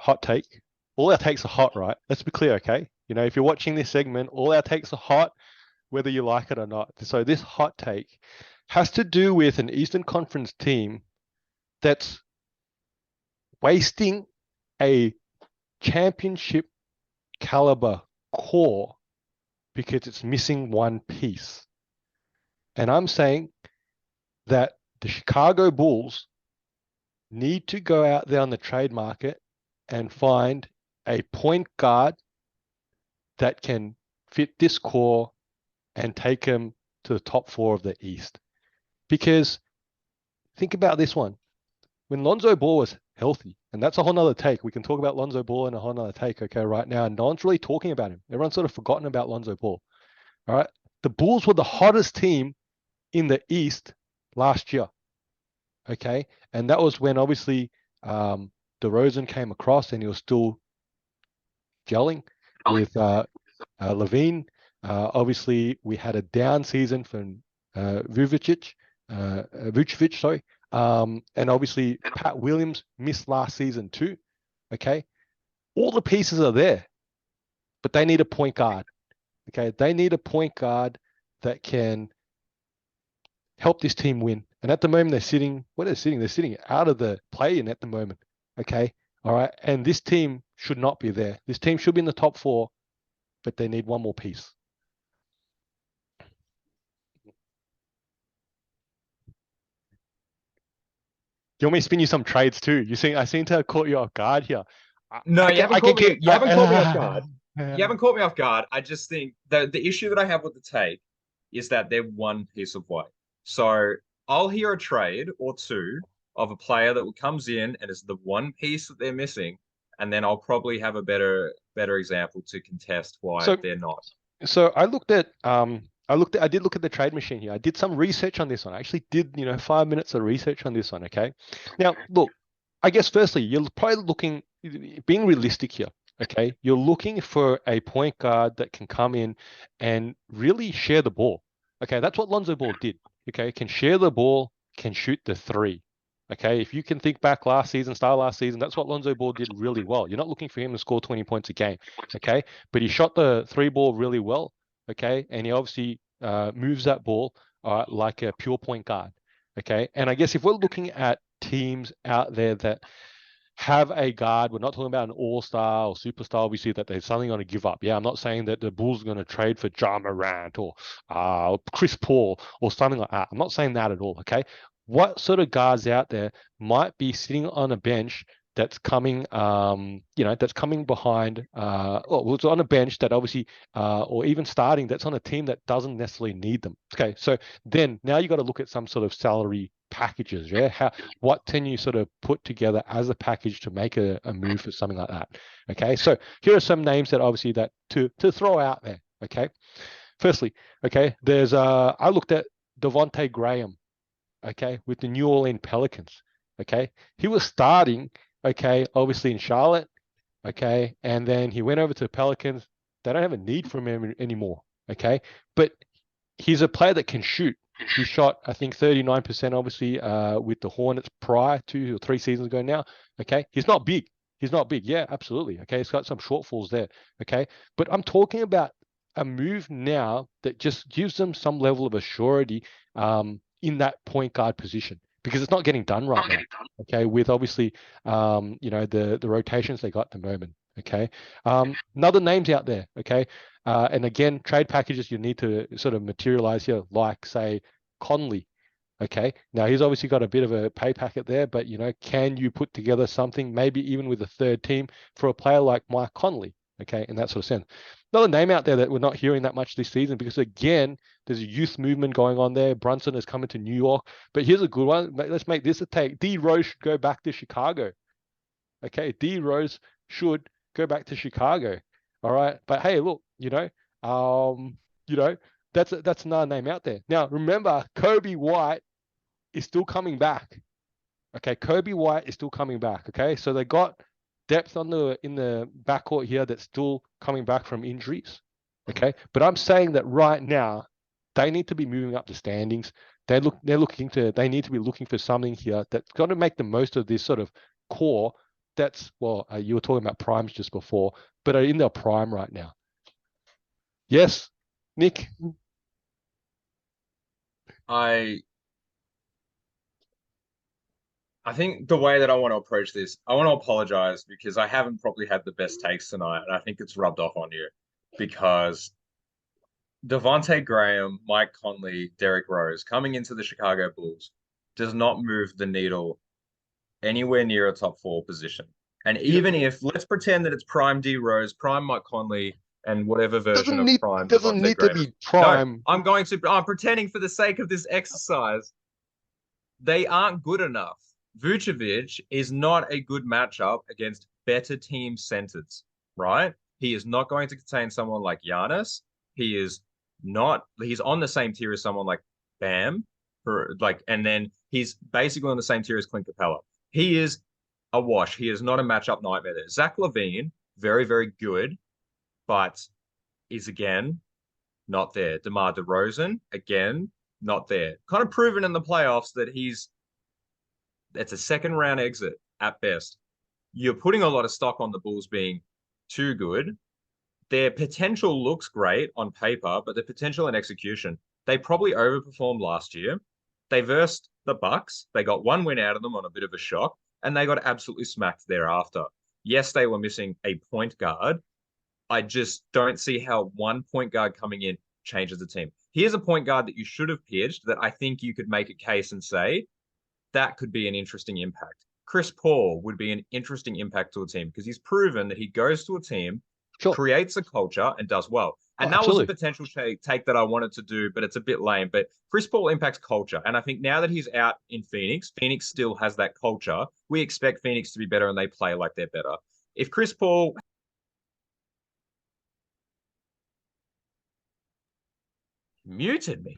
hot take. All our takes are hot, right? Let's be clear, okay? If you're watching this segment, all our takes are hot, whether you like it or not. So this hot take has to do with an Eastern Conference team that's wasting a championship caliber core because it's missing one piece. And I'm saying that the Chicago Bulls need to go out there on the trade market and find a point guard that can fit this core and take them to the top 4 of the East. Because think about this one. When Lonzo Ball was healthy, and that's a whole nother take. We can talk about Lonzo Ball in a whole nother take, okay, right now. And no one's really talking about him. Everyone's sort of forgotten about Lonzo Ball. All right. The Bulls were the hottest team in the East last year. Okay. And that was when obviously DeRozan came across and he was still gelling with Levine. Obviously, we had a down season from Vucevic, sorry. And obviously, Pat Williams missed last season too. Okay. All the pieces are there, but they need a point guard. Okay. They need a point guard that can help this team win. And at the moment, they're sitting out of the play-in at the moment. Okay. All right. And this team should not be there. This team should be in the top 4, but they need one more piece. You want me to spin you some trades too? I seem to have caught you off guard here. No, you haven't caught me. You haven't caught me off guard. You haven't caught me off guard. I just think the issue that I have with the take is that they're one piece of white. So I'll hear a trade or two of a player that comes in and is the one piece that they're missing, and then I'll probably have a better example to contest why they're not. So I did look at the trade machine here. I did some research on this one. I actually did, 5 minutes of research on this one. Okay. Now, look, I guess firstly, you're probably being realistic here. Okay. You're looking for a point guard that can come in and really share the ball. Okay. That's what Lonzo Ball did. Okay. Can share the ball, can shoot the 3. Okay. If you can think back last season, that's what Lonzo Ball did really well. You're not looking for him to score 20 points a game. Okay. But he shot the 3 ball really well. Okay. And he obviously moves that ball like a pure point guard. Okay. And I guess if we're looking at teams out there that have a guard, we're not talking about an all-star or superstar, obviously, that there's something going to give up. Yeah, I'm not saying that the Bulls are going to trade for Ja Morant or Chris Paul or something like that. I'm not saying that at all. Okay. What sort of guards out there might be sitting on a bench that's coming, that's coming behind, it's on a bench that obviously, or even starting, that's on a team that doesn't necessarily need them. Okay, so then now you got to look at some sort of salary packages. Yeah, what can you sort of put together as a package to make a move for something like that? Okay, so here are some names that obviously that to throw out there. Okay, firstly, okay, there's I looked at Devontae Graham. Okay, with the New Orleans Pelicans. Okay, he was starting. Okay, obviously in Charlotte. Okay, and then he went over to the Pelicans. They don't have a need for him anymore. Okay, but he's a player that can shoot. He shot, I think, 39%, obviously, with the Hornets prior 2 or 3 seasons ago now. Okay, he's not big. Yeah, absolutely. Okay, he's got some shortfalls there. Okay, but I'm talking about a move now that just gives them some level of assurity in that point guard position, because it's not getting done right now. Okay, with obviously, the rotations they got at the moment. Okay, another names out there. Okay, and again, trade packages you need to sort of materialize here, like say Conley. Okay, now he's obviously got a bit of a pay packet there, but can you put together something, maybe even with a third team, for a player like Mike Conley? Okay, in that sort of sense. Another name out there that we're not hearing that much this season, because again, there's a youth movement going on there. Brunson is coming to New York, but here's a good one. Let's make this a take. D Rose should go back to Chicago. Okay, D Rose should go back to Chicago. All right, but hey, look, that's another name out there. Now remember, Kobe White is still coming back. Okay, Kobe White is still coming back. Okay, so they got depth in the backcourt here that's still coming back from injuries. Okay, but I'm saying that right now they need to be moving up the standings. They need to be looking for something here that's going to make the most of this sort of core that's well, you were talking about primes just before, but are in their prime right now. Yes, Nick. I think the way that I want to approach this, I want to apologize because I haven't probably had the best takes tonight, and I think it's rubbed off on you because Devontae Graham, Mike Conley, Derrick Rose coming into the Chicago Bulls does not move the needle anywhere near a top 4 position. And even if, let's pretend that it's prime D Rose, prime Mike Conley, and whatever version of prime doesn't Devontae need Graham. to be prime. No, I'm pretending for the sake of this exercise. They aren't good enough. Vucevic is not a good matchup against better team centers, right? He is not going to contain someone like Giannis. He's on the same tier as someone like Bam, and then he's basically on the same tier as Clint Capella. He is a wash. He is not a matchup nightmare there. Zach LaVine, very, very good, but is again not there. DeMar DeRozan, again, not there. Kind of proven in the playoffs that it's a second round exit at best. You're putting a lot of stock on the Bulls being too good. Their potential looks great on paper, but the potential and execution, they probably overperformed last year. They versed the Bucks. They got one win out of them on a bit of a shock, and they got absolutely smacked thereafter. Yes, they were missing a point guard. I just don't see how one point guard coming in changes the team. Here's a point guard that you should have pitched that I think you could make a case and say that could be an interesting impact. Chris Paul would be an interesting impact to a team because he's proven that he goes to a team, creates a culture, and does well. And that was a potential take that I wanted to do, but it's a bit lame. But Chris Paul impacts culture. And I think now that he's out in Phoenix, Phoenix still has that culture. We expect Phoenix to be better, and they play like they're better. If Chris Paul muted me.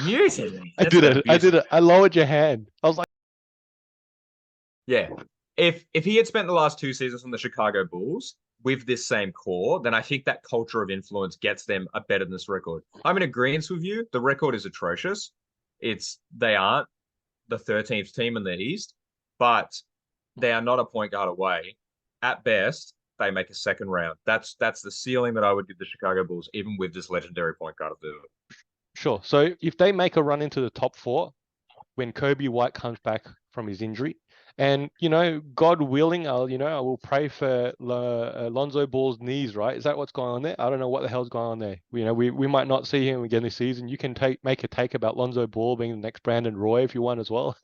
Muted me. I did it. I lowered your hand. I was like, yeah. If he had spent the last 2 seasons on the Chicago Bulls with this same core, then I think that culture of influence gets them a better than this record. I'm in agreement with you. The record is atrocious. They aren't the 13th team in the East, but they are not a point guard away. At best, they make a second round. That's the ceiling that I would give the Chicago Bulls, even with this legendary point guard of the. Sure. So if they make a run into the top 4, when Kobe White comes back from his injury, and God willing, I will pray for Lonzo Ball's knees. Right? Is that what's going on there? I don't know what the hell's going on there. We might not see him again this season. You can make a take about Lonzo Ball being the next Brandon Roy if you want as well.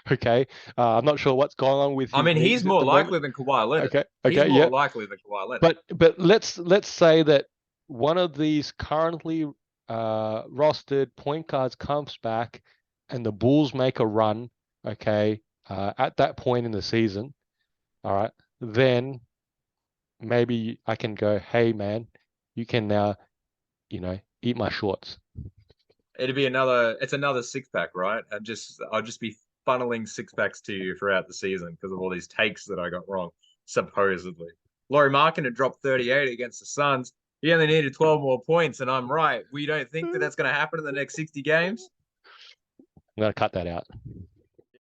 Okay. I'm not sure what's going on with. I mean, he's more likely than Kawhi Leonard. Okay. He's more likely than Kawhi Leonard. But let's say that one of these currently rostered point guards comes back, and the Bulls make a run. Okay. At that point in the season, all right, then maybe I can go, hey man, you can now, eat my shorts. It's another 6-pack, right? I'll just be funneling 6-packs to you throughout the season because of all these takes that I got wrong, supposedly. Lauri Markkanen dropped 38 against the Suns. He only needed 12 more points, and I'm right. We don't think that that's going to happen in the next 60 games. I'm going to cut that out.